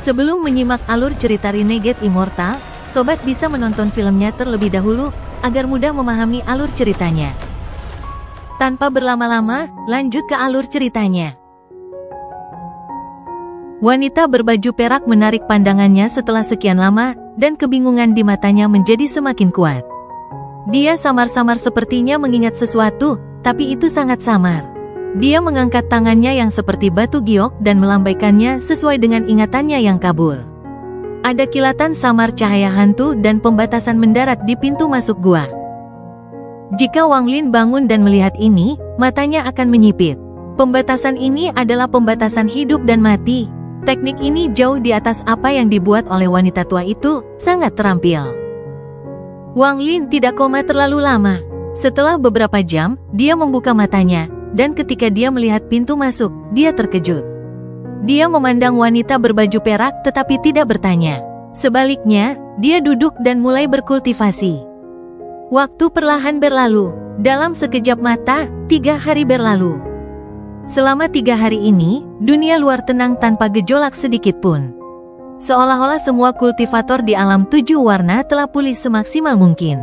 Sebelum menyimak alur cerita Renegade Immortal, sobat bisa menonton filmnya terlebih dahulu, agar mudah memahami alur ceritanya. Tanpa berlama-lama, lanjut ke alur ceritanya. Wanita berbaju perak menarik pandangannya setelah sekian lama, dan kebingungan di matanya menjadi semakin kuat. Dia samar-samar sepertinya mengingat sesuatu, tapi itu sangat samar. Dia mengangkat tangannya yang seperti batu giok dan melambaikannya sesuai dengan ingatannya yang kabur. Ada kilatan samar cahaya hantu dan pembatasan mendarat di pintu masuk gua. Jika Wang Lin bangun dan melihat ini, matanya akan menyipit. Pembatasan ini adalah pembatasan hidup dan mati. Teknik ini jauh di atas apa yang dibuat oleh wanita tua itu, sangat terampil. Wang Lin tidak koma terlalu lama. Setelah beberapa jam, dia membuka matanya, dan ketika dia melihat pintu masuk, dia terkejut. Dia memandang wanita berbaju perak tetapi tidak bertanya. Sebaliknya, dia duduk dan mulai berkultivasi. Waktu perlahan berlalu. Dalam sekejap mata, 3 hari berlalu. Selama 3 hari ini, dunia luar tenang tanpa gejolak sedikit pun. Seolah-olah semua kultivator di alam 7 warna telah pulih semaksimal mungkin.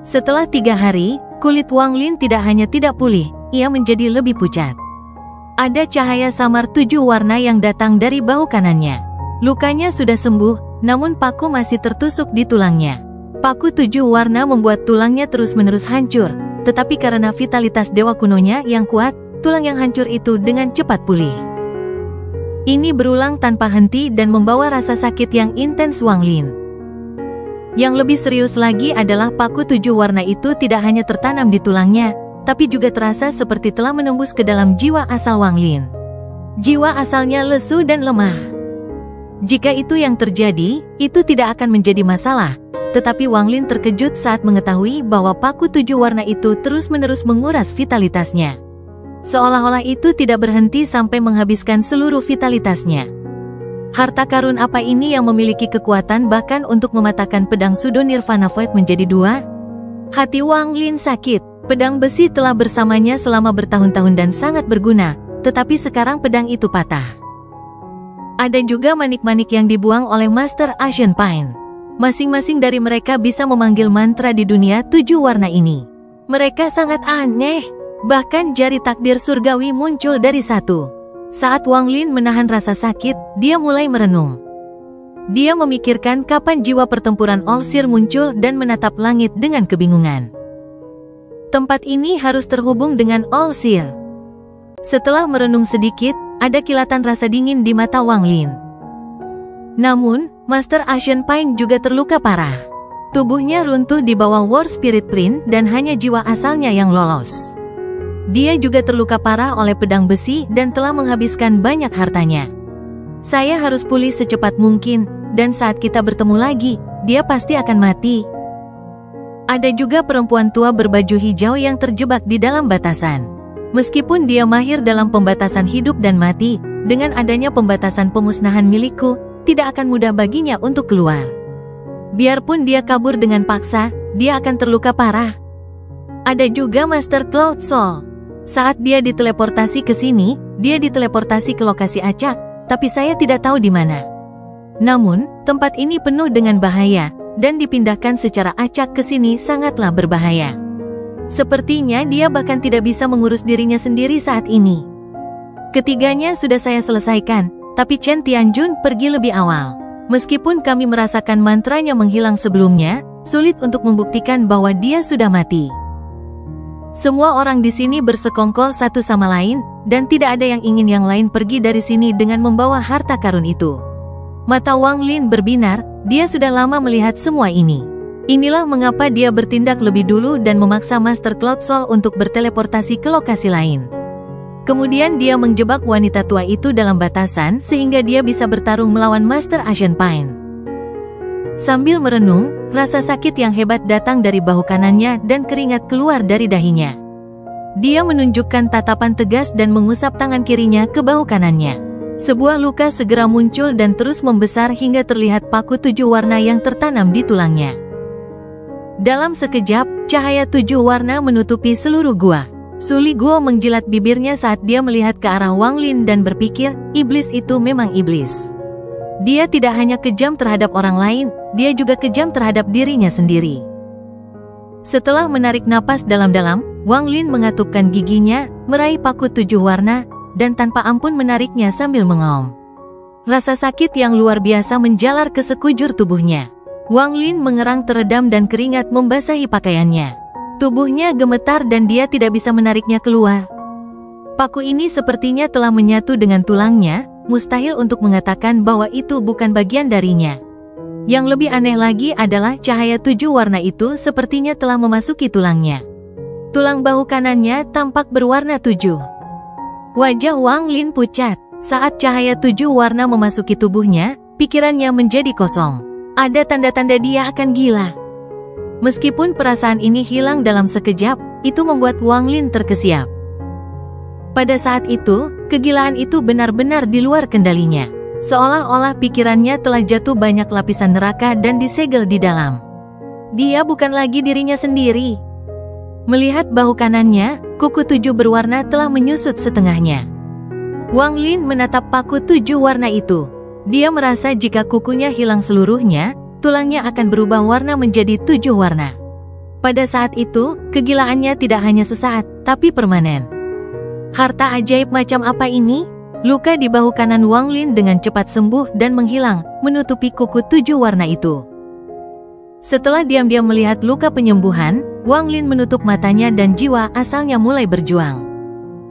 Setelah 3 hari, kulit Wang Lin tidak hanya tidak pulih, ia menjadi lebih pucat. Ada cahaya samar 7 warna yang datang dari bahu kanannya. Lukanya sudah sembuh, namun paku masih tertusuk di tulangnya. Paku 7 warna membuat tulangnya terus-menerus hancur, tetapi karena vitalitas dewa kunonya yang kuat, tulang yang hancur itu dengan cepat pulih. Ini berulang tanpa henti dan membawa rasa sakit yang intens Wang Lin. Yang lebih serius lagi adalah paku 7 warna itu tidak hanya tertanam di tulangnya, tapi juga terasa seperti telah menembus ke dalam jiwa asal Wang Lin. Jiwa asalnya lesu dan lemah. Jika itu yang terjadi, itu tidak akan menjadi masalah, tetapi Wang Lin terkejut saat mengetahui bahwa paku 7 warna itu terus-menerus menguras vitalitasnya. Seolah-olah itu tidak berhenti sampai menghabiskan seluruh vitalitasnya. Harta karun apa ini yang memiliki kekuatan bahkan untuk mematahkan pedang Sudo Nirvana Void menjadi 2? Hati Wang Lin sakit. Pedang besi telah bersamanya selama bertahun-tahun dan sangat berguna, tetapi sekarang pedang itu patah. Ada juga manik-manik yang dibuang oleh Master Asian Pine. Masing-masing dari mereka bisa memanggil mantra di dunia 7 warna ini. Mereka sangat aneh. Bahkan jari takdir surgawi muncul dari satu. Saat Wang Lin menahan rasa sakit, dia mulai merenung. Dia memikirkan kapan jiwa pertempuran All-Seer muncul dan menatap langit dengan kebingungan. Tempat ini harus terhubung dengan All-Seer. Setelah merenung sedikit, ada kilatan rasa dingin di mata Wang Lin. Namun, Master Asian Pine juga terluka parah. Tubuhnya runtuh di bawah War Spirit Print dan hanya jiwa asalnya yang lolos. Dia juga terluka parah oleh pedang besi dan telah menghabiskan banyak hartanya. Saya harus pulih secepat mungkin, dan saat kita bertemu lagi, dia pasti akan mati. Ada juga perempuan tua berbaju hijau yang terjebak di dalam batasan. Meskipun dia mahir dalam pembatasan hidup dan mati, dengan adanya pembatasan pemusnahan milikku, tidak akan mudah baginya untuk keluar. Biarpun dia kabur dengan paksa, dia akan terluka parah. Ada juga Master Cloud Soul. Saat dia diteleportasi ke sini, dia diteleportasi ke lokasi acak, tapi saya tidak tahu di mana. Namun, tempat ini penuh dengan bahaya, dan dipindahkan secara acak ke sini sangatlah berbahaya. Sepertinya dia bahkan tidak bisa mengurus dirinya sendiri saat ini. Ketiganya sudah saya selesaikan, tapi Chen Tianjun pergi lebih awal. Meskipun kami merasakan mantranya menghilang sebelumnya, sulit untuk membuktikan bahwa dia sudah mati. Semua orang di sini bersekongkol satu sama lain, dan tidak ada yang ingin yang lain pergi dari sini dengan membawa harta karun itu. Mata Wang Lin berbinar, dia sudah lama melihat semua ini. Inilah mengapa dia bertindak lebih dulu dan memaksa Master Cloud Soul untuk berteleportasi ke lokasi lain. Kemudian dia menjebak wanita tua itu dalam batasan sehingga dia bisa bertarung melawan Master Asian Pine. Sambil merenung, rasa sakit yang hebat datang dari bahu kanannya dan keringat keluar dari dahinya. Dia menunjukkan tatapan tegas dan mengusap tangan kirinya ke bahu kanannya. Sebuah luka segera muncul dan terus membesar hingga terlihat paku 7 warna yang tertanam di tulangnya. Dalam sekejap, cahaya 7 warna menutupi seluruh gua. Suli Guo menjilat bibirnya saat dia melihat ke arah Wang Lin dan berpikir, iblis itu memang iblis. Dia tidak hanya kejam terhadap orang lain, dia juga kejam terhadap dirinya sendiri. Setelah menarik napas dalam-dalam, Wang Lin mengatupkan giginya, meraih paku 7 warna, dan tanpa ampun menariknya sambil mengaum. Rasa sakit yang luar biasa menjalar ke sekujur tubuhnya. Wang Lin mengerang teredam dan keringat membasahi pakaiannya. Tubuhnya gemetar dan dia tidak bisa menariknya keluar. Paku ini sepertinya telah menyatu dengan tulangnya, mustahil untuk mengatakan bahwa itu bukan bagian darinya. Yang lebih aneh lagi adalah cahaya 7 warna itu sepertinya telah memasuki tulangnya. Tulang bahu kanannya tampak berwarna 7. Wajah Wang Lin pucat. Saat cahaya 7 warna memasuki tubuhnya, pikirannya menjadi kosong. Ada tanda-tanda dia akan gila. Meskipun perasaan ini hilang dalam sekejap, itu membuat Wang Lin terkesiap. Pada saat itu, kegilaan itu benar-benar di luar kendalinya. Seolah-olah pikirannya telah jatuh banyak lapisan neraka dan disegel di dalam. Dia bukan lagi dirinya sendiri. Melihat bahu kanannya, kuku 7 berwarna telah menyusut setengahnya. Wang Lin menatap paku 7 warna itu. Dia merasa jika kukunya hilang seluruhnya, tulangnya akan berubah warna menjadi 7 warna. Pada saat itu, kegilaannya tidak hanya sesaat, tapi permanen. Harta ajaib macam apa ini? Luka di bahu kanan Wang Lin dengan cepat sembuh dan menghilang, menutupi kuku 7 warna itu. Setelah diam-diam melihat luka penyembuhan, Wang Lin menutup matanya dan jiwa asalnya mulai berjuang.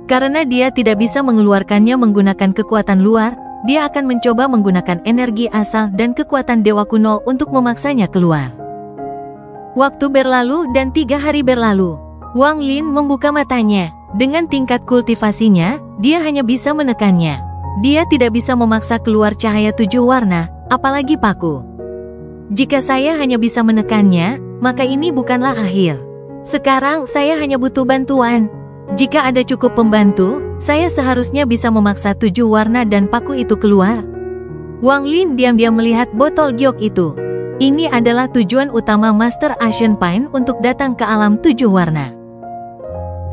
Karena dia tidak bisa mengeluarkannya menggunakan kekuatan luar, dia akan mencoba menggunakan energi asal dan kekuatan dewa kuno untuk memaksanya keluar. Waktu berlalu dan 3 hari berlalu. Wang Lin membuka matanya. Dengan tingkat kultivasinya, dia hanya bisa menekannya. Dia tidak bisa memaksa keluar cahaya 7 warna, apalagi paku. Jika saya hanya bisa menekannya, maka ini bukanlah akhir. Sekarang saya hanya butuh bantuan. Jika ada cukup pembantu, saya seharusnya bisa memaksa 7 warna dan paku itu keluar. Wang Lin diam-diam melihat botol giok itu. Ini adalah tujuan utama Master Asian Pain untuk datang ke alam 7 warna.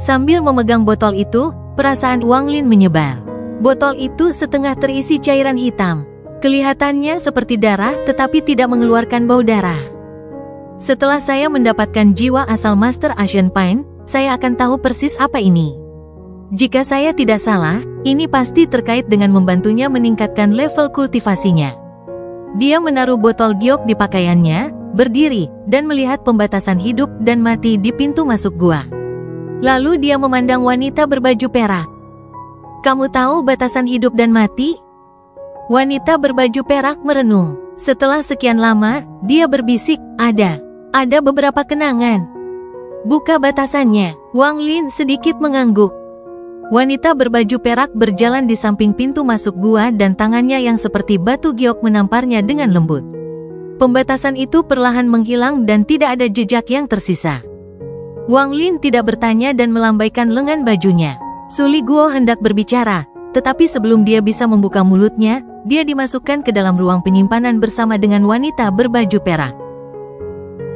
Sambil memegang botol itu, perasaan Wang Lin menyebar. Botol itu setengah terisi cairan hitam. Kelihatannya seperti darah tetapi tidak mengeluarkan bau darah. Setelah saya mendapatkan jiwa asal Master Asian Pain, saya akan tahu persis apa ini. Jika saya tidak salah, ini pasti terkait dengan membantunya meningkatkan level kultivasinya. Dia menaruh botol giok di pakaiannya, berdiri, dan melihat pembatasan hidup dan mati di pintu masuk gua. Lalu dia memandang wanita berbaju perak. Kamu tahu batasan hidup dan mati? Wanita berbaju perak merenung. Setelah sekian lama, dia berbisik, ada beberapa kenangan. Buka batasannya. Wang Lin sedikit mengangguk. Wanita berbaju perak berjalan di samping pintu masuk gua dan tangannya yang seperti batu giok menamparnya dengan lembut. Pembatasan itu perlahan menghilang dan tidak ada jejak yang tersisa. Wang Lin tidak bertanya dan melambaikan lengan bajunya. Suli Guo hendak berbicara, tetapi sebelum dia bisa membuka mulutnya, dia dimasukkan ke dalam ruang penyimpanan bersama dengan wanita berbaju perak.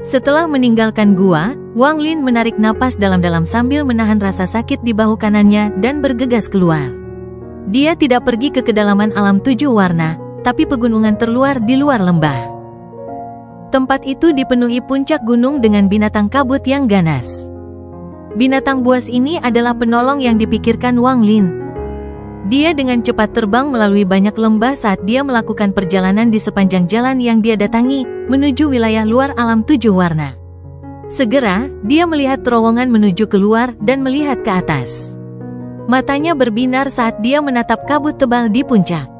Setelah meninggalkan gua, Wang Lin menarik napas dalam-dalam sambil menahan rasa sakit di bahu kanannya dan bergegas keluar. Dia tidak pergi ke kedalaman alam 7 warna, tapi pegunungan terluar di luar lembah. Tempat itu dipenuhi puncak gunung dengan binatang kabut yang ganas. Binatang buas ini adalah penolong yang dipikirkan Wang Lin. Dia dengan cepat terbang melalui banyak lembah saat dia melakukan perjalanan di sepanjang jalan yang dia datangi, menuju wilayah luar alam 7 warna. Segera, dia melihat terowongan menuju keluar dan melihat ke atas. Matanya berbinar saat dia menatap kabut tebal di puncak.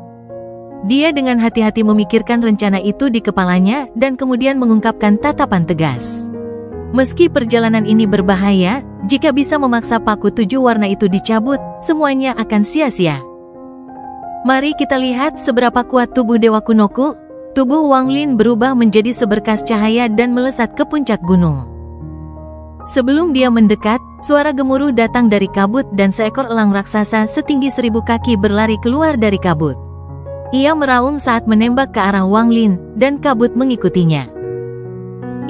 Dia dengan hati-hati memikirkan rencana itu di kepalanya dan kemudian mengungkapkan tatapan tegas. Meski perjalanan ini berbahaya, jika bisa memaksa paku 7 warna itu dicabut, semuanya akan sia-sia. Mari kita lihat seberapa kuat tubuh Dewa Kunoku. Tubuh Wang Lin berubah menjadi seberkas cahaya dan melesat ke puncak gunung. Sebelum dia mendekat, suara gemuruh datang dari kabut dan seekor elang raksasa setinggi 1000 kaki berlari keluar dari kabut. Ia meraung saat menembak ke arah Wang Lin, dan kabut mengikutinya.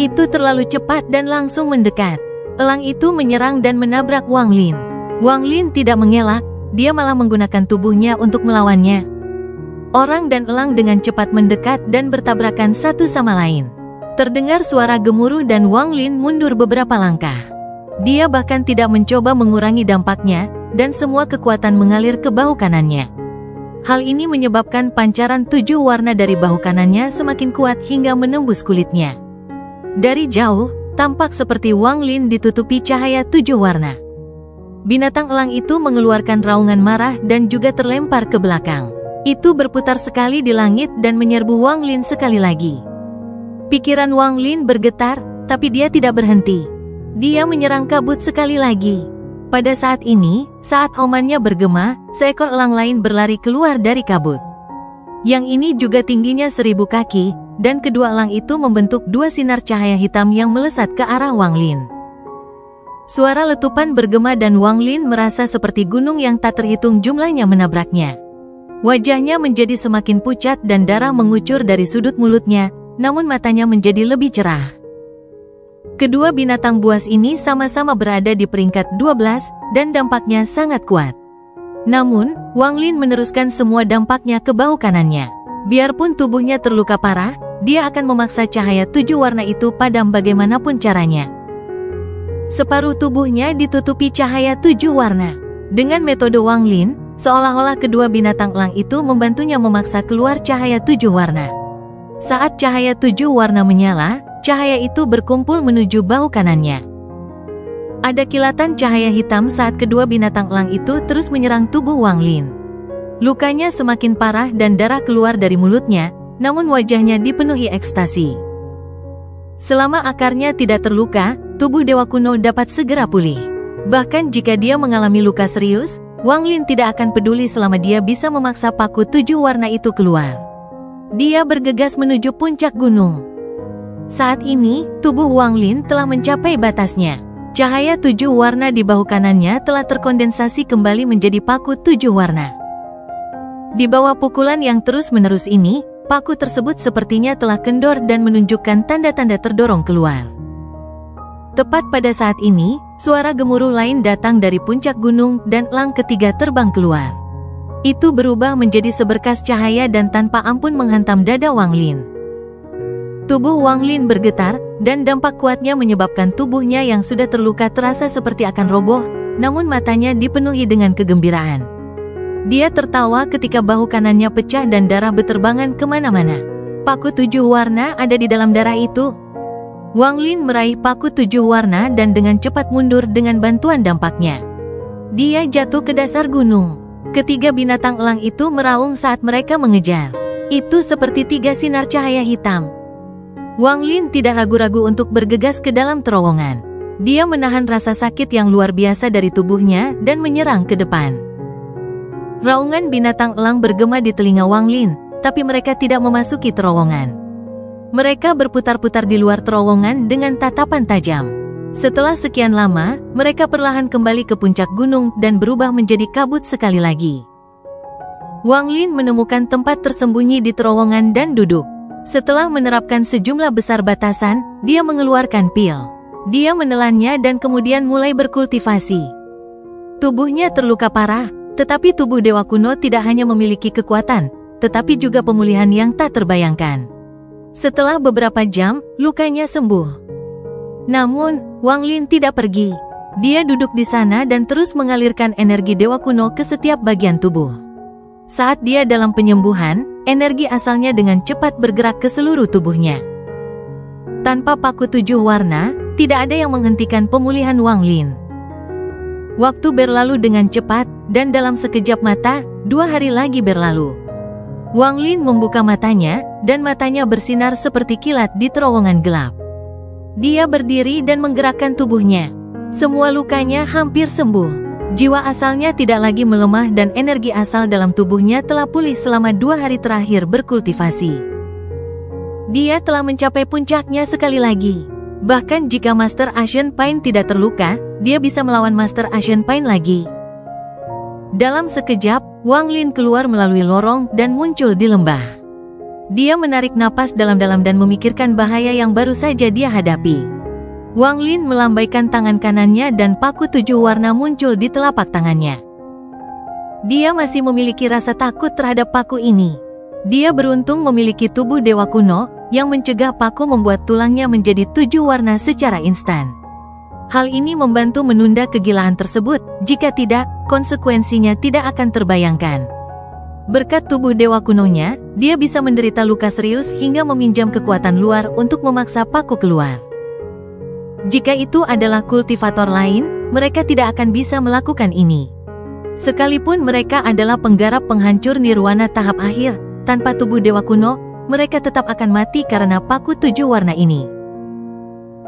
Itu terlalu cepat dan langsung mendekat. Elang itu menyerang dan menabrak Wang Lin. Wang Lin tidak mengelak, dia malah menggunakan tubuhnya untuk melawannya. Orang dan elang dengan cepat mendekat dan bertabrakan satu sama lain. Terdengar suara gemuruh dan Wang Lin mundur beberapa langkah. Dia bahkan tidak mencoba mengurangi dampaknya, dan semua kekuatan mengalir ke bahu kanannya. Hal ini menyebabkan pancaran 7 warna dari bahu kanannya semakin kuat hingga menembus kulitnya. Dari jauh, tampak seperti Wang Lin ditutupi cahaya 7 warna. Binatang elang itu mengeluarkan raungan marah dan juga terlempar ke belakang. Itu berputar sekali di langit dan menyerbu Wang Lin sekali lagi. Pikiran Wang Lin bergetar, tapi dia tidak berhenti. Dia menyerang kabut sekali lagi. Pada saat ini, saat aumannya bergema, seekor elang lain berlari keluar dari kabut. Yang ini juga tingginya 1000 kaki, dan kedua elang itu membentuk 2 sinar cahaya hitam yang melesat ke arah Wang Lin. Suara letupan bergema dan Wang Lin merasa seperti gunung yang tak terhitung jumlahnya menabraknya. Wajahnya menjadi semakin pucat dan darah mengucur dari sudut mulutnya, namun matanya menjadi lebih cerah. Kedua binatang buas ini sama-sama berada di peringkat 12, dan dampaknya sangat kuat. Namun, Wang Lin meneruskan semua dampaknya ke bahu kanannya. Biarpun tubuhnya terluka parah, dia akan memaksa cahaya 7 warna itu padam bagaimanapun caranya. Separuh tubuhnya ditutupi cahaya 7 warna. Dengan metode Wang Lin, seolah-olah kedua binatang elang itu membantunya memaksa keluar cahaya 7 warna. Saat cahaya 7 warna menyala, cahaya itu berkumpul menuju bahu kanannya. Ada kilatan cahaya hitam saat kedua binatang elang itu terus menyerang tubuh Wang Lin. Lukanya semakin parah dan darah keluar dari mulutnya, namun wajahnya dipenuhi ekstasi. Selama akarnya tidak terluka, tubuh Dewa Kuno dapat segera pulih. Bahkan jika dia mengalami luka serius, Wang Lin tidak akan peduli selama dia bisa memaksa paku 7 warna itu keluar. Dia bergegas menuju puncak gunung. Saat ini, tubuh Wang Lin telah mencapai batasnya. Cahaya 7 warna di bahu kanannya telah terkondensasi kembali menjadi paku 7 warna. Di bawah pukulan yang terus-menerus ini, paku tersebut sepertinya telah kendor dan menunjukkan tanda-tanda terdorong keluar. Tepat pada saat ini, suara gemuruh lain datang dari puncak gunung dan elang ketiga terbang keluar. Itu berubah menjadi seberkas cahaya dan tanpa ampun menghantam dada Wang Lin. Tubuh Wang Lin bergetar, dan dampak kuatnya menyebabkan tubuhnya yang sudah terluka terasa seperti akan roboh, namun matanya dipenuhi dengan kegembiraan. Dia tertawa ketika bahu kanannya pecah dan darah beterbangan kemana-mana. Paku 7 warna ada di dalam darah itu. Wang Lin meraih paku 7 warna dan dengan cepat mundur dengan bantuan dampaknya. Dia jatuh ke dasar gunung. Ketiga binatang elang itu meraung saat mereka mengejar. Itu seperti 3 sinar cahaya hitam. Wang Lin tidak ragu-ragu untuk bergegas ke dalam terowongan. Dia menahan rasa sakit yang luar biasa dari tubuhnya dan menyerang ke depan. Raungan binatang elang bergema di telinga Wang Lin, tapi mereka tidak memasuki terowongan. Mereka berputar-putar di luar terowongan dengan tatapan tajam. Setelah sekian lama, mereka perlahan kembali ke puncak gunung dan berubah menjadi kabut sekali lagi. Wang Lin menemukan tempat tersembunyi di terowongan dan duduk. Setelah menerapkan sejumlah besar batasan, dia mengeluarkan pil. Dia menelannya dan kemudian mulai berkultivasi. Tubuhnya terluka parah, tetapi tubuh Dewa Kuno tidak hanya memiliki kekuatan, tetapi juga pemulihan yang tak terbayangkan. Setelah beberapa jam, lukanya sembuh. Namun, Wang Lin tidak pergi. Dia duduk di sana dan terus mengalirkan energi Dewa Kuno ke setiap bagian tubuh. Saat dia dalam penyembuhan, energi asalnya dengan cepat bergerak ke seluruh tubuhnya. Tanpa paku 7 warna, tidak ada yang menghentikan pemulihan Wang Lin. Waktu berlalu dengan cepat, dan dalam sekejap mata, 2 hari lagi berlalu. Wang Lin membuka matanya, dan matanya bersinar seperti kilat di terowongan gelap. Dia berdiri dan menggerakkan tubuhnya. Semua lukanya hampir sembuh. Jiwa asalnya tidak lagi melemah dan energi asal dalam tubuhnya telah pulih selama 2 hari terakhir berkultivasi. Dia telah mencapai puncaknya sekali lagi. Bahkan jika Master Asian Pain tidak terluka, dia bisa melawan Master Asian Pain lagi. Dalam sekejap, Wang Lin keluar melalui lorong dan muncul di lembah. Dia menarik napas dalam-dalam dan memikirkan bahaya yang baru saja dia hadapi. Wang Lin melambaikan tangan kanannya dan paku 7 warna muncul di telapak tangannya. Dia masih memiliki rasa takut terhadap paku ini. Dia beruntung memiliki tubuh dewa kuno yang mencegah paku membuat tulangnya menjadi 7 warna secara instan. Hal ini membantu menunda kegilaan tersebut, jika tidak, konsekuensinya tidak akan terbayangkan. Berkat tubuh dewa kunonya, dia bisa menderita luka serius hingga meminjam kekuatan luar untuk memaksa paku keluar. Jika itu adalah kultivator lain, mereka tidak akan bisa melakukan ini. Sekalipun mereka adalah penggarap penghancur nirwana tahap akhir, tanpa tubuh dewa kuno, mereka tetap akan mati karena paku 7 warna ini.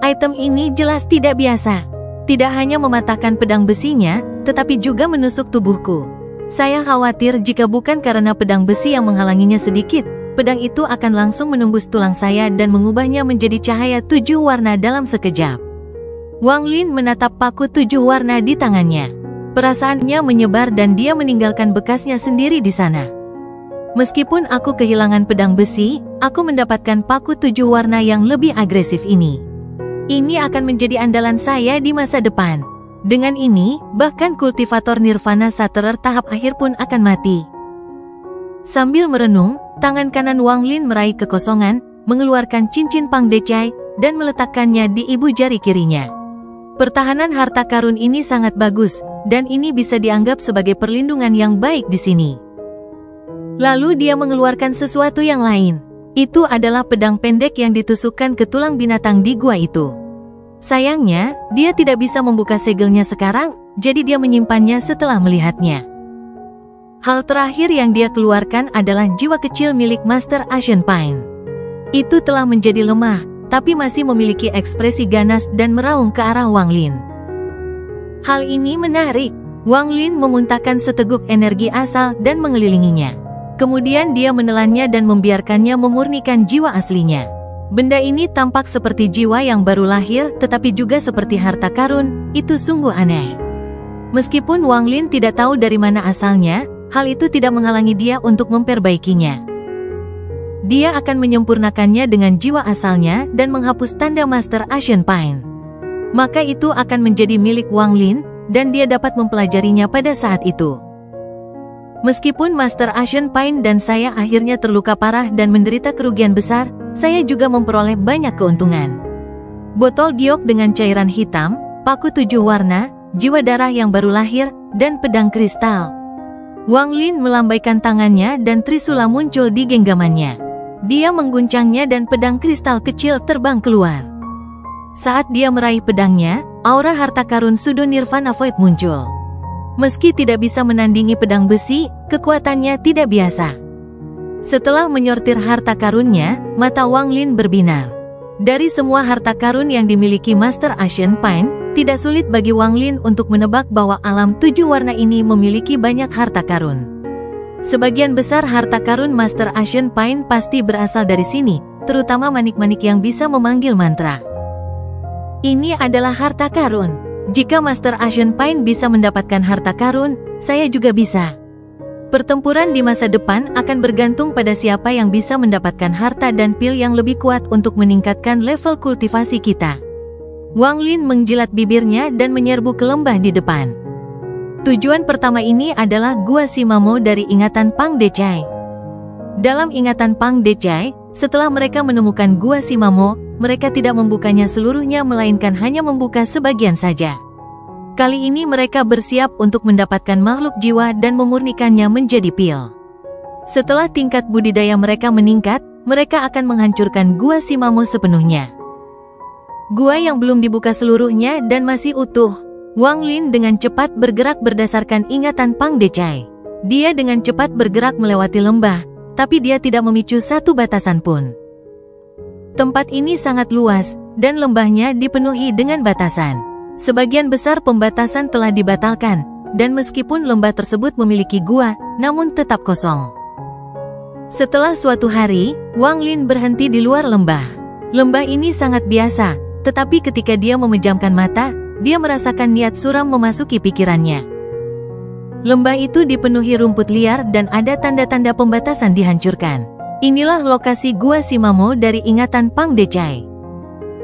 Item ini jelas tidak biasa. Tidak hanya mematahkan pedang besinya, tetapi juga menusuk tubuhku. Saya khawatir jika bukan karena pedang besi yang menghalanginya sedikit, pedang itu akan langsung menembus tulang saya dan mengubahnya menjadi cahaya 7 warna dalam sekejap. Wang Lin menatap paku 7 warna di tangannya. Perasaannya menyebar dan dia meninggalkan bekasnya sendiri di sana. Meskipun aku kehilangan pedang besi, aku mendapatkan paku 7 warna yang lebih agresif ini. Ini akan menjadi andalan saya di masa depan. Dengan ini, bahkan kultivator Nirvana Shatterer tahap akhir pun akan mati. Sambil merenung, tangan kanan Wang Lin meraih kekosongan, mengeluarkan cincin Pang Decai, dan meletakkannya di ibu jari kirinya. Pertahanan harta karun ini sangat bagus, dan ini bisa dianggap sebagai perlindungan yang baik di sini. Lalu dia mengeluarkan sesuatu yang lain. Itu adalah pedang pendek yang ditusukkan ke tulang binatang di gua itu. Sayangnya, dia tidak bisa membuka segelnya sekarang, jadi dia menyimpannya setelah melihatnya. Hal terakhir yang dia keluarkan adalah jiwa kecil milik Master Ancient Pine. Itu telah menjadi lemah, tapi masih memiliki ekspresi ganas dan meraung ke arah Wang Lin. Hal ini menarik. Wang Lin memuntahkan seteguk energi asal dan mengelilinginya. Kemudian dia menelannya dan membiarkannya memurnikan jiwa aslinya. Benda ini tampak seperti jiwa yang baru lahir, tetapi juga seperti harta karun. Itu sungguh aneh. Meskipun Wang Lin tidak tahu dari mana asalnya, hal itu tidak menghalangi dia untuk memperbaikinya. Dia akan menyempurnakannya dengan jiwa asalnya dan menghapus tanda Master Ancient Pine. Maka itu akan menjadi milik Wang Lin, dan dia dapat mempelajarinya pada saat itu. Meskipun Master Ancient Pine dan saya akhirnya terluka parah dan menderita kerugian besar, saya juga memperoleh banyak keuntungan. Botol giok dengan cairan hitam, paku 7 warna, jiwa darah yang baru lahir, dan pedang kristal. Wang Lin melambaikan tangannya dan trisula muncul di genggamannya. Dia mengguncangnya dan pedang kristal kecil terbang keluar. Saat dia meraih pedangnya, aura harta karun Sudo Nirvana Void muncul. Meski tidak bisa menandingi pedang besi, kekuatannya tidak biasa. Setelah menyortir harta karunnya, mata Wang Lin berbinar. Dari semua harta karun yang dimiliki Master Ancient Pine, tidak sulit bagi Wang Lin untuk menebak bahwa alam 7 warna ini memiliki banyak harta karun. Sebagian besar harta karun Master Ancient Pine pasti berasal dari sini, terutama manik-manik yang bisa memanggil mantra. Ini adalah harta karun. Jika Master Ancient Pine bisa mendapatkan harta karun, saya juga bisa. Pertempuran di masa depan akan bergantung pada siapa yang bisa mendapatkan harta dan pil yang lebih kuat untuk meningkatkan level kultivasi kita. Wang Lin menjilat bibirnya dan menyerbu ke lembah di depan. Tujuan pertama ini adalah Gua Shimamo dari ingatan Pang Decai. Dalam ingatan Pang Decai, setelah mereka menemukan Gua Shimamo, mereka tidak membukanya seluruhnya melainkan hanya membuka sebagian saja. Kali ini mereka bersiap untuk mendapatkan makhluk jiwa dan memurnikannya menjadi pil. Setelah tingkat budidaya mereka meningkat, mereka akan menghancurkan Gua Shimamo sepenuhnya. Gua yang belum dibuka seluruhnya dan masih utuh. Wang Lin dengan cepat bergerak berdasarkan ingatan Pang Decai. Dia dengan cepat bergerak melewati lembah, tapi dia tidak memicu satu batasan pun. Tempat ini sangat luas, dan lembahnya dipenuhi dengan batasan. Sebagian besar pembatasan telah dibatalkan, dan meskipun lembah tersebut memiliki gua, namun tetap kosong. Setelah suatu hari, Wang Lin berhenti di luar lembah. Lembah ini sangat biasa, tetapi ketika dia memejamkan mata, dia merasakan niat suram memasuki pikirannya. Lembah itu dipenuhi rumput liar dan ada tanda-tanda pembatasan dihancurkan. Inilah lokasi Gua Shimamo dari ingatan Pang Decai.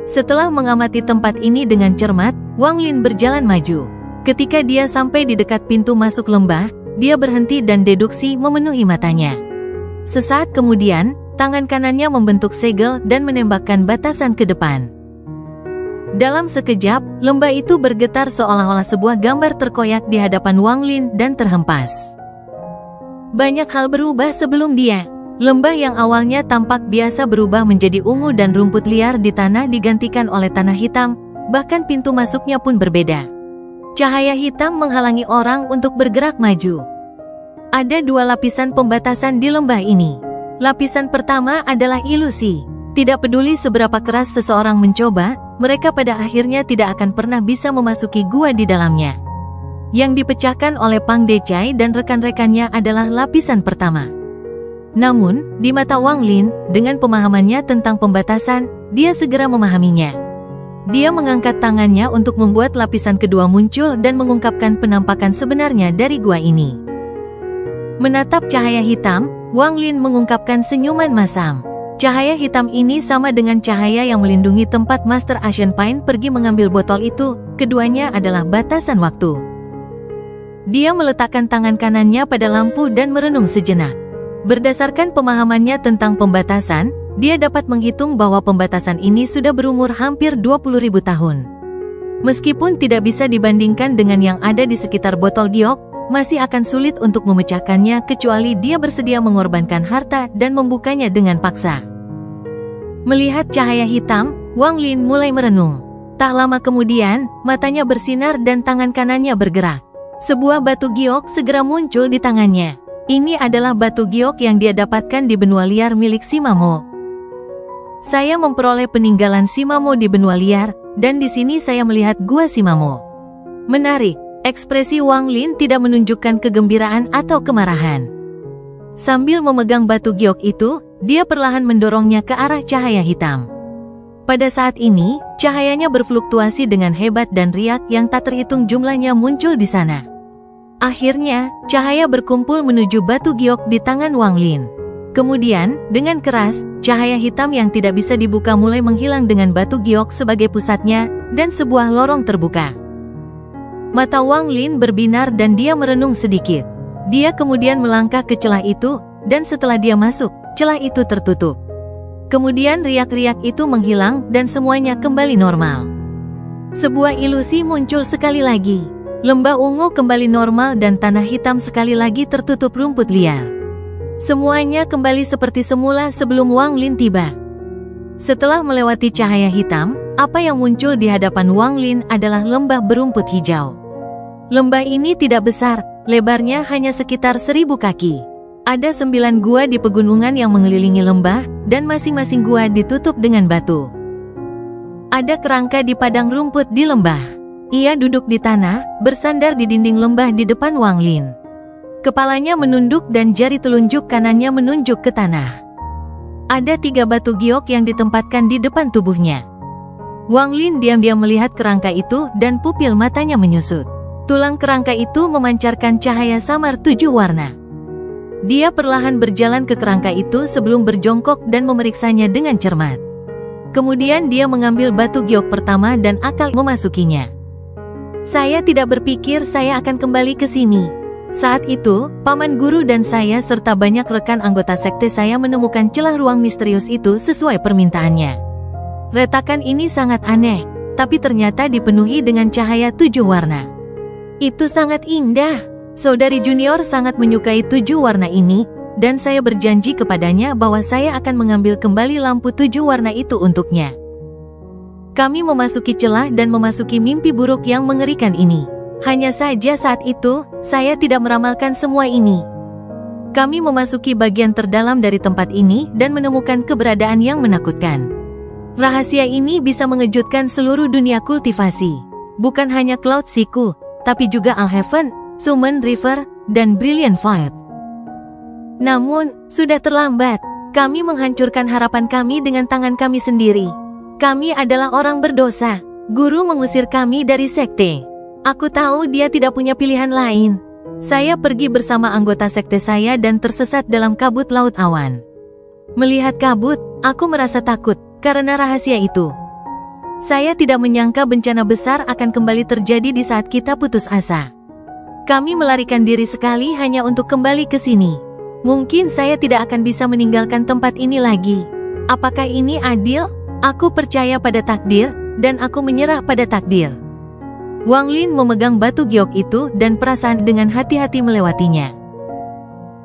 Setelah mengamati tempat ini dengan cermat, Wang Lin berjalan maju. Ketika dia sampai di dekat pintu masuk lembah, dia berhenti dan deduksi memenuhi matanya. Sesaat kemudian, tangan kanannya membentuk segel dan menembakkan batasan ke depan. Dalam sekejap, lembah itu bergetar seolah-olah sebuah gambar terkoyak di hadapan Wang Lin dan terhempas. Banyak hal berubah sebelum dia. Lembah yang awalnya tampak biasa berubah menjadi ungu dan rumput liar di tanah digantikan oleh tanah hitam, bahkan pintu masuknya pun berbeda. Cahaya hitam menghalangi orang untuk bergerak maju. Ada dua lapisan pembatasan di lembah ini. Lapisan pertama adalah ilusi. Tidak peduli seberapa keras seseorang mencoba, mereka pada akhirnya tidak akan pernah bisa memasuki gua di dalamnya. Yang dipecahkan oleh Pang Decai dan rekan-rekannya adalah lapisan pertama. Namun, di mata Wang Lin, dengan pemahamannya tentang pembatasan, dia segera memahaminya. Dia mengangkat tangannya untuk membuat lapisan kedua muncul dan mengungkapkan penampakan sebenarnya dari gua ini. Menatap cahaya hitam, Wang Lin mengungkapkan senyuman masam. Cahaya hitam ini sama dengan cahaya yang melindungi tempat Master Asian Pain pergi mengambil botol itu, keduanya adalah batasan waktu. Dia meletakkan tangan kanannya pada lampu dan merenung sejenak. Berdasarkan pemahamannya tentang pembatasan, dia dapat menghitung bahwa pembatasan ini sudah berumur hampir 20.000 tahun. Meskipun tidak bisa dibandingkan dengan yang ada di sekitar botol giok, masih akan sulit untuk memecahkannya kecuali dia bersedia mengorbankan harta dan membukanya dengan paksa. Melihat cahaya hitam, Wang Lin mulai merenung. Tak lama kemudian, matanya bersinar dan tangan kanannya bergerak. Sebuah batu giok segera muncul di tangannya. Ini adalah batu giok yang dia dapatkan di benua liar milik Shimamo. Saya memperoleh peninggalan Shimamo di benua liar, dan di sini saya melihat gua Shimamo. Menarik. Ekspresi Wang Lin tidak menunjukkan kegembiraan atau kemarahan. Sambil memegang batu giok itu, dia perlahan mendorongnya ke arah cahaya hitam. Pada saat ini, cahayanya berfluktuasi dengan hebat dan riak yang tak terhitung jumlahnya muncul di sana. Akhirnya, cahaya berkumpul menuju batu giok di tangan Wang Lin. Kemudian, dengan keras, cahaya hitam yang tidak bisa dibuka mulai menghilang dengan batu giok sebagai pusatnya, dan sebuah lorong terbuka. Mata Wang Lin berbinar dan dia merenung sedikit. Dia kemudian melangkah ke celah itu, dan setelah dia masuk, celah itu tertutup. Kemudian riak-riak itu menghilang dan semuanya kembali normal. Sebuah ilusi muncul sekali lagi. Lembah ungu kembali normal dan tanah hitam sekali lagi tertutup rumput liar. Semuanya kembali seperti semula sebelum Wang Lin tiba. Setelah melewati cahaya hitam, apa yang muncul di hadapan Wang Lin adalah lembah berumput hijau. Lembah ini tidak besar, lebarnya hanya sekitar 1000 kaki. Ada 9 gua di pegunungan yang mengelilingi lembah, dan masing-masing gua ditutup dengan batu. Ada kerangka di padang rumput di lembah. Ia duduk di tanah, bersandar di dinding lembah di depan Wang Lin. Kepalanya menunduk dan jari telunjuk kanannya menunjuk ke tanah. Ada 3 batu giok yang ditempatkan di depan tubuhnya. Wang Lin diam-diam melihat kerangka itu dan pupil matanya menyusut. Tulang kerangka itu memancarkan cahaya samar 7 warna. Dia perlahan berjalan ke kerangka itu sebelum berjongkok dan memeriksanya dengan cermat. Kemudian dia mengambil batu giok pertama dan akal memasukinya. Saya tidak berpikir saya akan kembali ke sini. Saat itu, paman guru dan saya serta banyak rekan anggota sekte saya menemukan celah ruang misterius itu sesuai permintaannya. Retakan ini sangat aneh, tapi ternyata dipenuhi dengan cahaya 7 warna. Itu sangat indah. Saudari junior sangat menyukai 7 warna ini, dan saya berjanji kepadanya bahwa saya akan mengambil kembali lampu 7 warna itu untuknya. Kami memasuki celah dan memasuki mimpi buruk yang mengerikan ini. Hanya saja saat itu, saya tidak meramalkan semua ini. Kami memasuki bagian terdalam dari tempat ini dan menemukan keberadaan yang menakutkan. Rahasia ini bisa mengejutkan seluruh dunia kultivasi. Bukan hanya Cloud Siku, tapi juga Alhaven, Summon River, dan Brilliant Fight. Namun, sudah terlambat. Kami menghancurkan harapan kami dengan tangan kami sendiri. Kami adalah orang berdosa. Guru mengusir kami dari sekte. Aku tahu dia tidak punya pilihan lain. Saya pergi bersama anggota sekte saya dan tersesat dalam kabut laut awan. Melihat kabut, aku merasa takut karena rahasia itu. Saya tidak menyangka bencana besar akan kembali terjadi di saat kita putus asa. Kami melarikan diri sekali hanya untuk kembali ke sini. Mungkin saya tidak akan bisa meninggalkan tempat ini lagi. Apakah ini adil? Aku percaya pada takdir, dan aku menyerah pada takdir. Wang Lin memegang batu giok itu dan perasaan dengan hati-hati melewatinya.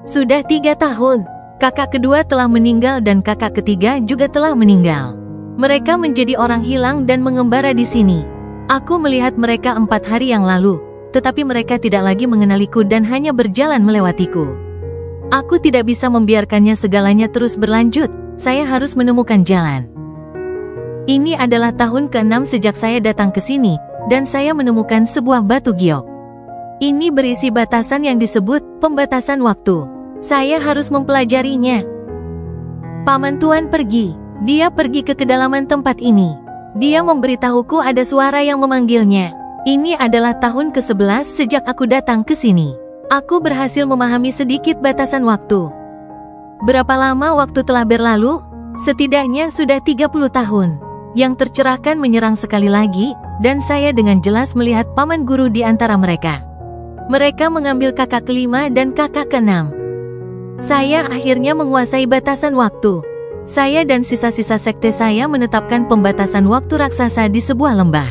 Sudah 3 tahun. Kakak kedua telah meninggal dan kakak ketiga juga telah meninggal. Mereka menjadi orang hilang dan mengembara di sini. Aku melihat mereka 4 hari yang lalu, tetapi mereka tidak lagi mengenaliku dan hanya berjalan melewatiku. Aku tidak bisa membiarkannya segalanya terus berlanjut, saya harus menemukan jalan. Ini adalah tahun ke-6 sejak saya datang ke sini, dan saya menemukan sebuah batu giok. Ini berisi batasan yang disebut pembatasan waktu. Saya harus mempelajarinya. Paman Tuan pergi. Dia pergi ke kedalaman tempat ini. Dia memberitahuku ada suara yang memanggilnya. Ini adalah tahun ke-11 sejak aku datang ke sini. Aku berhasil memahami sedikit batasan waktu. Berapa lama waktu telah berlalu? Setidaknya sudah 30 tahun. Yang tercerahkan menyerang sekali lagi, dan saya dengan jelas melihat paman guru di antara mereka. Mereka mengambil kakak kelima dan kakak keenam. Saya akhirnya menguasai batasan waktu. Saya dan sisa-sisa sekte saya menetapkan pembatasan waktu raksasa di sebuah lembah.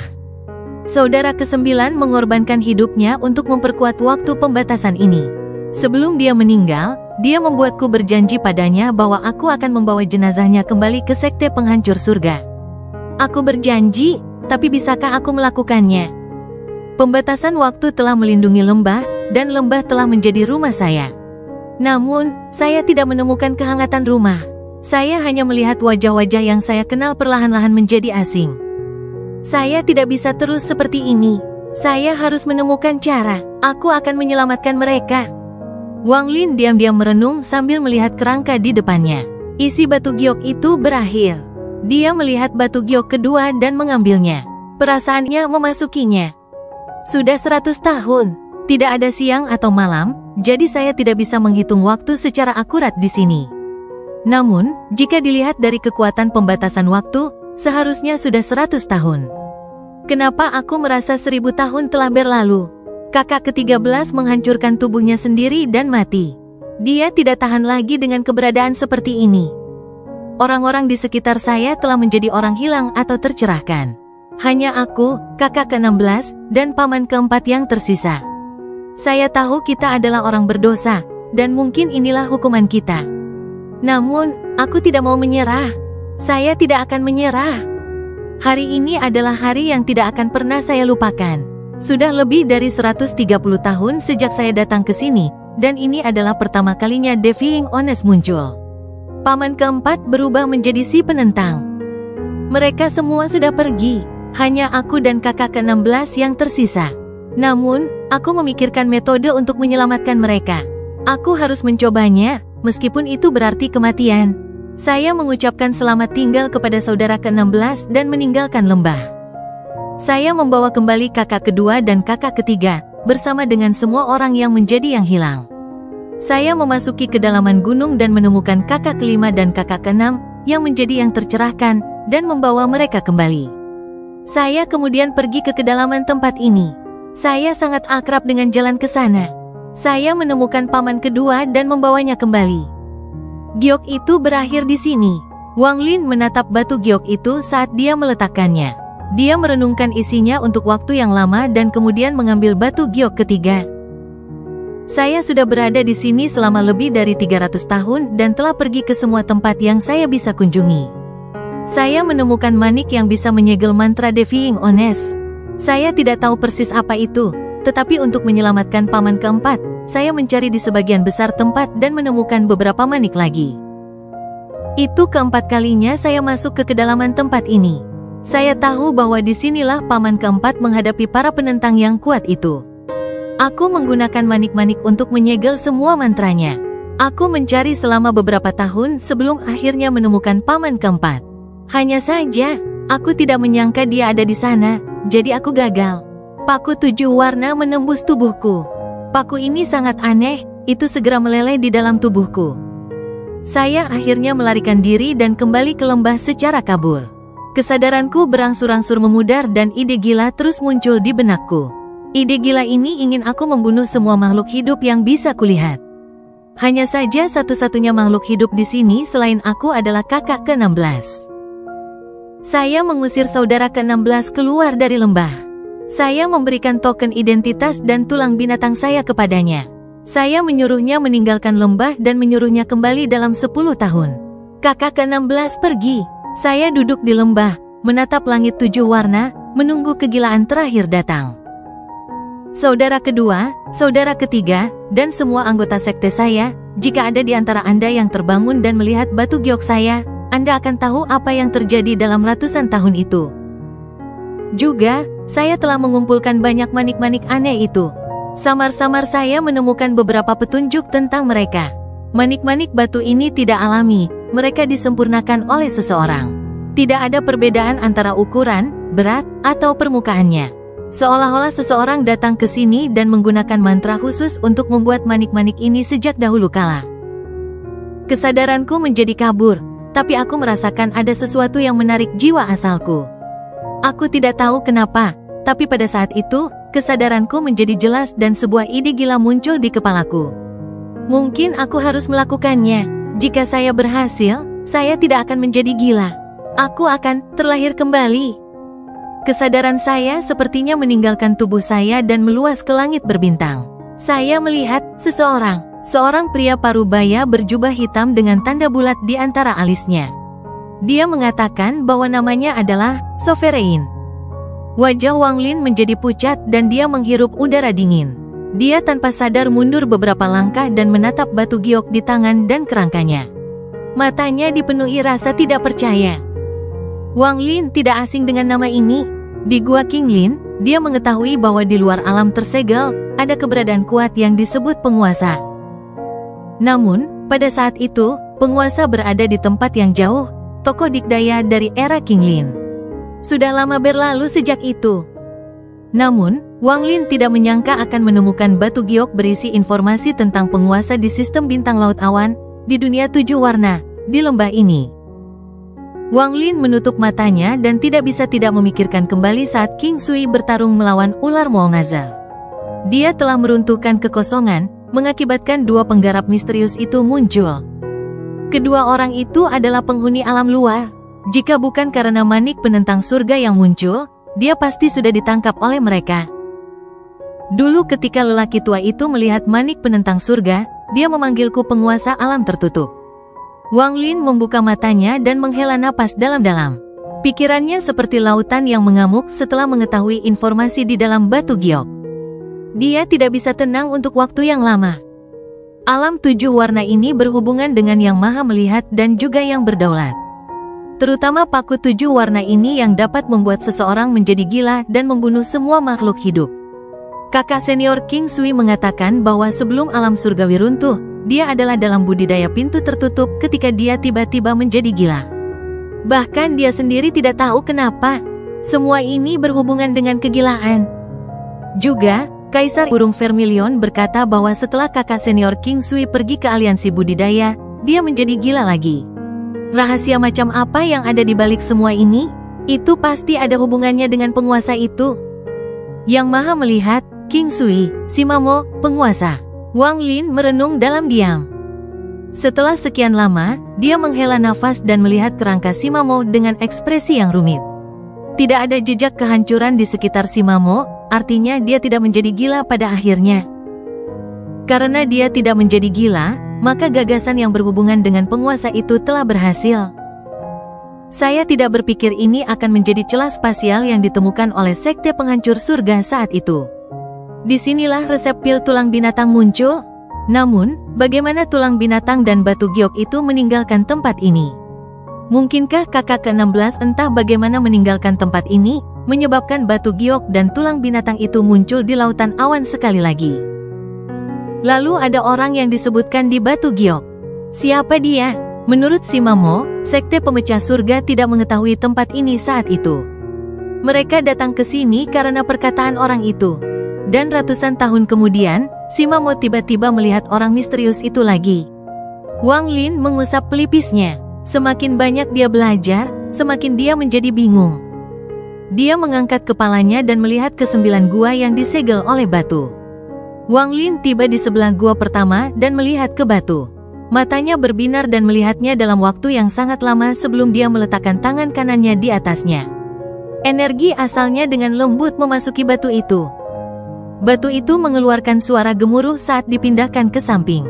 Saudara ke-9 mengorbankan hidupnya untuk memperkuat waktu pembatasan ini. Sebelum dia meninggal, dia membuatku berjanji padanya bahwa aku akan membawa jenazahnya kembali ke sekte penghancur surga. Aku berjanji, tapi bisakah aku melakukannya? Pembatasan waktu telah melindungi lembah, dan lembah telah menjadi rumah saya. Namun, saya tidak menemukan kehangatan rumah. Saya hanya melihat wajah-wajah yang saya kenal perlahan-lahan menjadi asing. Saya tidak bisa terus seperti ini. Saya harus menemukan cara. Aku akan menyelamatkan mereka. Wang Lin diam-diam merenung sambil melihat kerangka di depannya. Isi batu giok itu berakhir. Dia melihat batu giok kedua dan mengambilnya. Perasaannya memasukinya. Sudah 100 tahun. Tidak ada siang atau malam, jadi saya tidak bisa menghitung waktu secara akurat di sini. Namun, jika dilihat dari kekuatan pembatasan waktu, seharusnya sudah 100 tahun. Kenapa aku merasa 1000 tahun telah berlalu? Kakak ke-13 menghancurkan tubuhnya sendiri dan mati. Dia tidak tahan lagi dengan keberadaan seperti ini. Orang-orang di sekitar saya telah menjadi orang hilang atau tercerahkan. Hanya aku, kakak ke-16, dan paman keempat yang tersisa. Saya tahu kita adalah orang berdosa, dan mungkin inilah hukuman kita. Namun, aku tidak mau menyerah. Saya tidak akan menyerah. Hari ini adalah hari yang tidak akan pernah saya lupakan. Sudah lebih dari 130 tahun sejak saya datang ke sini, dan ini adalah pertama kalinya Defying Honest muncul. Paman keempat berubah menjadi si penentang. Mereka semua sudah pergi, hanya aku dan kakak ke-16 yang tersisa. Namun, aku memikirkan metode untuk menyelamatkan mereka. Aku harus mencobanya, meskipun itu berarti kematian. Saya mengucapkan selamat tinggal kepada saudara ke-16 dan meninggalkan lembah. Saya membawa kembali kakak kedua dan kakak ketiga, bersama dengan semua orang yang menjadi yang hilang. Saya memasuki kedalaman gunung dan menemukan kakak kelima dan kakak keenam, yang menjadi yang tercerahkan, dan membawa mereka kembali. Saya kemudian pergi ke kedalaman tempat ini. Saya sangat akrab dengan jalan ke sana. Saya menemukan paman kedua dan membawanya kembali. Giok itu berakhir di sini. Wang Lin menatap batu giok itu saat dia meletakkannya. Dia merenungkan isinya untuk waktu yang lama dan kemudian mengambil batu giok ketiga. Saya sudah berada di sini selama lebih dari 300 tahun dan telah pergi ke semua tempat yang saya bisa kunjungi. Saya menemukan manik yang bisa menyegel mantra Defying Honest. Saya tidak tahu persis apa itu, tetapi untuk menyelamatkan paman keempat, saya mencari di sebagian besar tempat dan menemukan beberapa manik lagi. Itu keempat kalinya saya masuk ke kedalaman tempat ini. Saya tahu bahwa disinilah paman keempat menghadapi para penentang yang kuat itu. Aku menggunakan manik-manik untuk menyegel semua mantranya. Aku mencari selama beberapa tahun sebelum akhirnya menemukan paman keempat. Hanya saja, aku tidak menyangka dia ada di sana. Jadi aku gagal. Paku 7 warna menembus tubuhku. Paku ini sangat aneh, itu segera meleleh di dalam tubuhku. Saya akhirnya melarikan diri dan kembali ke lembah secara kabur. Kesadaranku berangsur-angsur memudar dan ide gila terus muncul di benakku. Ide gila ini ingin aku membunuh semua makhluk hidup yang bisa kulihat. Hanya saja satu-satunya makhluk hidup di sini selain aku adalah kakak ke-16. Saya mengusir saudara ke-16 keluar dari lembah. Saya memberikan token identitas dan tulang binatang saya kepadanya. Saya menyuruhnya meninggalkan lembah dan menyuruhnya kembali dalam 10 tahun. Kakak ke-16 pergi. Saya duduk di lembah, menatap langit 7 warna, menunggu kegilaan terakhir datang. Saudara kedua, saudara ketiga, dan semua anggota sekte saya, jika ada di antara Anda yang terbangun dan melihat batu giok saya, Anda akan tahu apa yang terjadi dalam ratusan tahun itu. Juga, saya telah mengumpulkan banyak manik-manik aneh itu. Samar-samar saya menemukan beberapa petunjuk tentang mereka. Manik-manik batu ini tidak alami, mereka disempurnakan oleh seseorang. Tidak ada perbedaan antara ukuran, berat, atau permukaannya. Seolah-olah seseorang datang ke sini dan menggunakan mantra khusus untuk membuat manik-manik ini sejak dahulu kala. Kesadaranku menjadi kabur, tapi aku merasakan ada sesuatu yang menarik jiwa asalku. Aku tidak tahu kenapa, tapi pada saat itu, kesadaranku menjadi jelas dan sebuah ide gila muncul di kepalaku. Mungkin aku harus melakukannya. Jika saya berhasil, saya tidak akan menjadi gila. Aku akan terlahir kembali. Kesadaran saya sepertinya meninggalkan tubuh saya dan meluas ke langit berbintang. Saya melihat seorang pria parubaya berjubah hitam dengan tanda bulat di antara alisnya. Dia mengatakan bahwa namanya adalah Sovereign. Wajah Wang Lin menjadi pucat dan dia menghirup udara dingin. Dia tanpa sadar mundur beberapa langkah dan menatap batu giok di tangan dan kerangkanya. Matanya dipenuhi rasa tidak percaya. Wang Lin tidak asing dengan nama ini. Di Gua King Lin, dia mengetahui bahwa di luar alam tersegel, ada keberadaan kuat yang disebut penguasa. Namun, pada saat itu, penguasa berada di tempat yang jauh, tokoh dikdaya dari era King Lin. Sudah lama berlalu sejak itu. Namun, Wang Lin tidak menyangka akan menemukan batu giok berisi informasi tentang penguasa di sistem bintang laut awan, di dunia 7 warna, di lembah ini. Wang Lin menutup matanya dan tidak bisa tidak memikirkan kembali saat King Sui bertarung melawan ular Moongazal. Dia telah meruntuhkan kekosongan, mengakibatkan 2 penggarap misterius itu muncul. Kedua orang itu adalah penghuni alam luar. Jika bukan karena manik penentang surga yang muncul, dia pasti sudah ditangkap oleh mereka. Dulu ketika lelaki tua itu melihat manik penentang surga, dia memanggilku penguasa alam tertutup. Wang Lin membuka matanya dan menghela napas dalam-dalam. Pikirannya seperti lautan yang mengamuk setelah mengetahui informasi di dalam batu giok. Dia tidak bisa tenang untuk waktu yang lama. Alam 7 warna ini berhubungan dengan yang maha melihat dan juga yang berdaulat. Terutama paku 7 warna ini yang dapat membuat seseorang menjadi gila dan membunuh semua makhluk hidup. Kakak senior King Sui mengatakan bahwa sebelum alam surgawi runtuh, dia adalah dalam budidaya pintu tertutup ketika dia tiba-tiba menjadi gila. Bahkan dia sendiri tidak tahu kenapa. Semua ini berhubungan dengan kegilaan. Juga, Kaisar Burung Vermilion berkata bahwa setelah kakak senior King Sui pergi ke aliansi budidaya, dia menjadi gila lagi. Rahasia macam apa yang ada di balik semua ini? Itu pasti ada hubungannya dengan penguasa itu. Yang maha melihat, King Sui, Simamo, penguasa. Wang Lin merenung dalam diam. Setelah sekian lama, dia menghela nafas dan melihat kerangka Simamo dengan ekspresi yang rumit. Tidak ada jejak kehancuran di sekitar Simamo, artinya dia tidak menjadi gila pada akhirnya. Karena dia tidak menjadi gila, maka gagasan yang berhubungan dengan penguasa itu telah berhasil. Saya tidak berpikir ini akan menjadi celah spasial yang ditemukan oleh sekte penghancur surga saat itu. Disinilah resep pil tulang binatang muncul. Namun, bagaimana tulang binatang dan batu giok itu meninggalkan tempat ini? Mungkinkah kakak ke-16 entah bagaimana meninggalkan tempat ini, menyebabkan batu giok dan tulang binatang itu muncul di lautan awan sekali lagi? Lalu ada orang yang disebutkan di batu giok. Siapa dia? Menurut Simamo, sekte pemecah surga tidak mengetahui tempat ini saat itu. Mereka datang ke sini karena perkataan orang itu. Dan ratusan tahun kemudian, Simamo tiba-tiba melihat orang misterius itu lagi. Wang Lin mengusap pelipisnya. Semakin banyak dia belajar, semakin dia menjadi bingung. Dia mengangkat kepalanya dan melihat ke 9 gua yang disegel oleh batu. Wang Lin tiba di sebelah gua pertama dan melihat ke batu. Matanya berbinar dan melihatnya dalam waktu yang sangat lama sebelum dia meletakkan tangan kanannya di atasnya. Energi asalnya dengan lembut memasuki batu itu. Batu itu mengeluarkan suara gemuruh saat dipindahkan ke samping.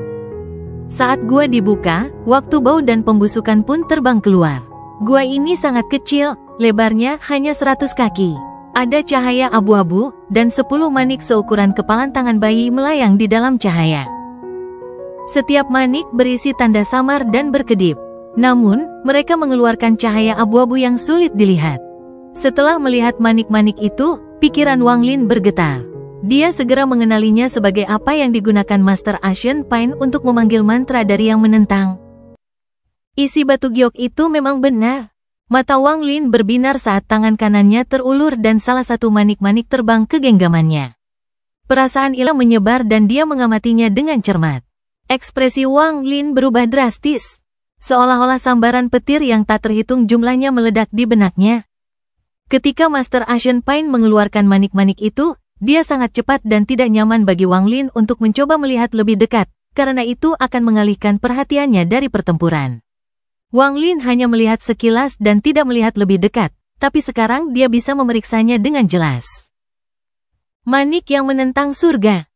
Saat gua dibuka, waktu bau dan pembusukan pun terbang keluar. Gua ini sangat kecil, lebarnya hanya 100 kaki. Ada cahaya abu-abu, dan 10 manik seukuran kepalan tangan bayi melayang di dalam cahaya. Setiap manik berisi tanda samar dan berkedip. Namun, mereka mengeluarkan cahaya abu-abu yang sulit dilihat. Setelah melihat manik-manik itu, pikiran Wang Lin bergetar. Dia segera mengenalinya sebagai apa yang digunakan Master Ancient Pain untuk memanggil mantra dari yang menentang. Isi batu giok itu memang benar. Mata Wang Lin berbinar saat tangan kanannya terulur dan salah satu manik-manik terbang ke genggamannya. Perasaan ilah menyebar dan dia mengamatinya dengan cermat. Ekspresi Wang Lin berubah drastis. Seolah-olah sambaran petir yang tak terhitung jumlahnya meledak di benaknya. Ketika Master Ancient Pain mengeluarkan manik-manik itu, dia sangat cepat dan tidak nyaman bagi Wang Lin untuk mencoba melihat lebih dekat, karena itu akan mengalihkan perhatiannya dari pertempuran. Wang Lin hanya melihat sekilas dan tidak melihat lebih dekat, tapi sekarang dia bisa memeriksanya dengan jelas. Manik yang menentang surga.